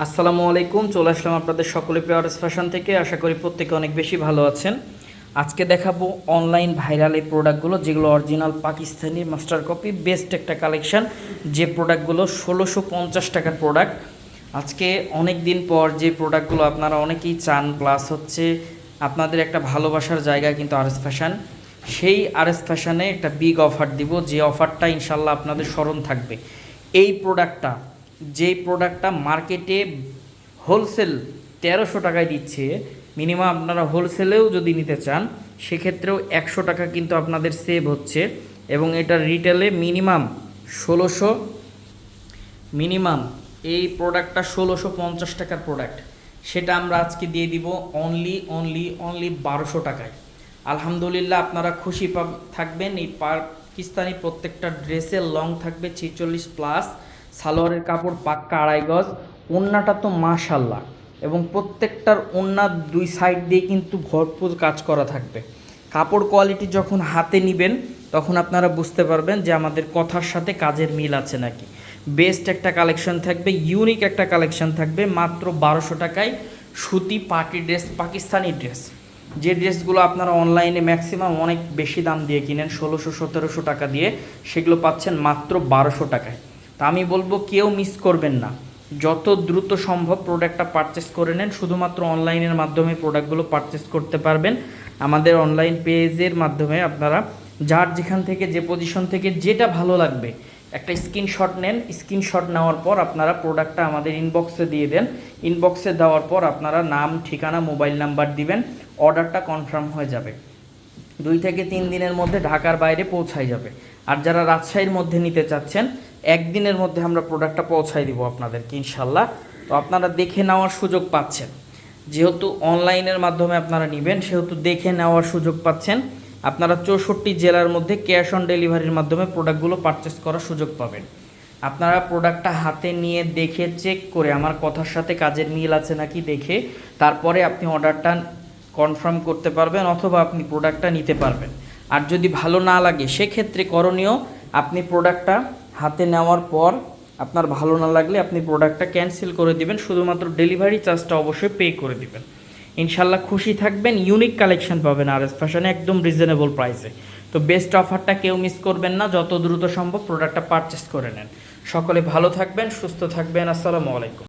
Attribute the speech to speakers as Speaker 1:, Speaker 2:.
Speaker 1: আসসালামু আলাইকুম, চলে আসলাম আপনাদের সকলে পেয়ারস ফ্যাশন থেকে। আশা করি প্রত্যেকে অনেক বেশি ভালো আছেন। আজকে দেখাবো অনলাইন ভাইরাল এই প্রোডাক্টগুলো, যেগুলো original Pakistani master copy, best একটা কালেকশন। যে প্রোডাক্টগুলো 1650 টাকার প্রোডাক্ট। আজকে অনেক দিন পর যে প্রোডাক্টগুলো আপনারা অনেকেই চান, প্লাস হচ্ছে আপনাদের একটা ভালোবাসার জায়গা কিন্তু আরএস ফ্যাশন। সেই আরএস ফ্যাশনে একটা বিগ অফার দিব, যে অফারটা ইনশাল্লাহ আপনাদের স্মরণ থাকবে। এই প্রোডাক্টটা, যেই প্রোডাক্টটা মার্কেটে হোলসেল 1300 টাকায় দিচ্ছে, মিনিমাম আপনারা হোলসেলেও যদি নিতে চান সেক্ষেত্রেও 100 টাকা কিন্তু আপনাদের সেভ হচ্ছে। এবং এটা রিটেলে মিনিমাম এই প্রোডাক্টটা 1650 টাকার প্রোডাক্ট, সেটা আমরা আজকে দিয়ে দিব অনলি 1200 টাকায়। আলহামদুলিল্লাহ, আপনারা খুশি থাকবেন। এই পাকিস্তানি প্রত্যেকটা ড্রেসের লং থাকবে 46+, সালোয়ারের কাপড় পাক্কা 2.5 গজ, ওড়নাটা তো মাশাল্লাহ, এবং প্রত্যেকটার ওড়নার দুই সাইড দিয়ে কিন্তু ভরপুর কাজ করা থাকবে। কাপড় কোয়ালিটি যখন হাতে নেবেন তখন আপনারা বুঝতে পারবেন যে আমাদের কথার সাথে কাজের মিল আছে নাকি। বেস্ট একটা কালেকশন থাকবে, ইউনিক একটা কালেকশন থাকবে মাত্র 1200 টাকায়। সুতি পার্টি ড্রেস, পাকিস্তানি ড্রেস, যে ড্রেসগুলো আপনারা অনলাইনে ম্যাক্সিমাম অনেক বেশি দাম দিয়ে কিনেন, 1600-1700 টাকা দিয়ে, সেগুলো পাচ্ছেন মাত্র 1200 টাকায়। তা আমি বলবো কেউ মিস করবেন না, যত দ্রুত সম্ভব প্রোডাক্টটা পারচেস করে নেন। শুধুমাত্র অনলাইনের মাধ্যমে প্রোডাক্টগুলো পারচেস করতে পারবেন। আমাদের অনলাইন পেজের মাধ্যমে আপনারা যার যেখান থেকে, যে পজিশন থেকে যেটা ভালো লাগবে একটা স্ক্রিনশট নেন। স্ক্রিনশট নেওয়ার পর আপনারা প্রোডাক্টটা আমাদের ইনবক্সে দিয়ে দেন। ইনবক্সে দেওয়ার পর আপনারা নাম, ঠিকানা, মোবাইল নাম্বার দিবেন, অর্ডারটা কনফার্ম হয়ে যাবে। 2 থেকে 3 দিনের মধ্যে ঢাকার বাইরে পৌঁছায় যাবে। আর যারা রাজশাহীর মধ্যে নিতে চাচ্ছেন, একদিনের মধ্যে আমরা প্রোডাক্টটা পৌঁছায় দিব আপনাদেরকে ইনশাল্লাহ। তো আপনারা দেখে নেওয়ার সুযোগ পাচ্ছেন, যেহেতু অনলাইনের মাধ্যমে আপনারা নেবেন সেহেতু দেখে নেওয়ার সুযোগ পাচ্ছেন। আপনারা 64 জেলার মধ্যে ক্যাশ অন ডেলিভারির মাধ্যমে প্রোডাক্টগুলো পারচেস করার সুযোগ পাবেন। আপনারা প্রোডাক্টটা হাতে নিয়ে দেখে চেক করে আমার কথার সাথে কাজের মিল আছে নাকি দেখে তারপরে আপনি অর্ডারটা কনফার্ম করতে পারবেন, অথবা আপনি প্রোডাক্টটা নিতে পারবেন। আর যদি ভালো না লাগে সেক্ষেত্রে করণীয়, আপনি প্রোডাক্টটা হাতে নেওয়ার পর আপনার ভালো না লাগলে আপনি প্রোডাক্টটা ক্যান্সেল করে দিবেন, শুধুমাত্র ডেলিভারি চার্জটা অবশ্যই পে করে দিবেন। ইনশাল্লাহ খুশি থাকবেন, ইউনিক কালেকশন পাবেন আরএস ফ্যাশনে একদম রিজনেবল প্রাইসে। তো বেস্ট অফারটা কেউ মিস করবেন না, যত দ্রুত সম্ভব প্রোডাক্টটা পারচেস করে নেন। সকলে ভালো থাকবেন, সুস্থ থাকবেন। আসসালামু আলাইকুম।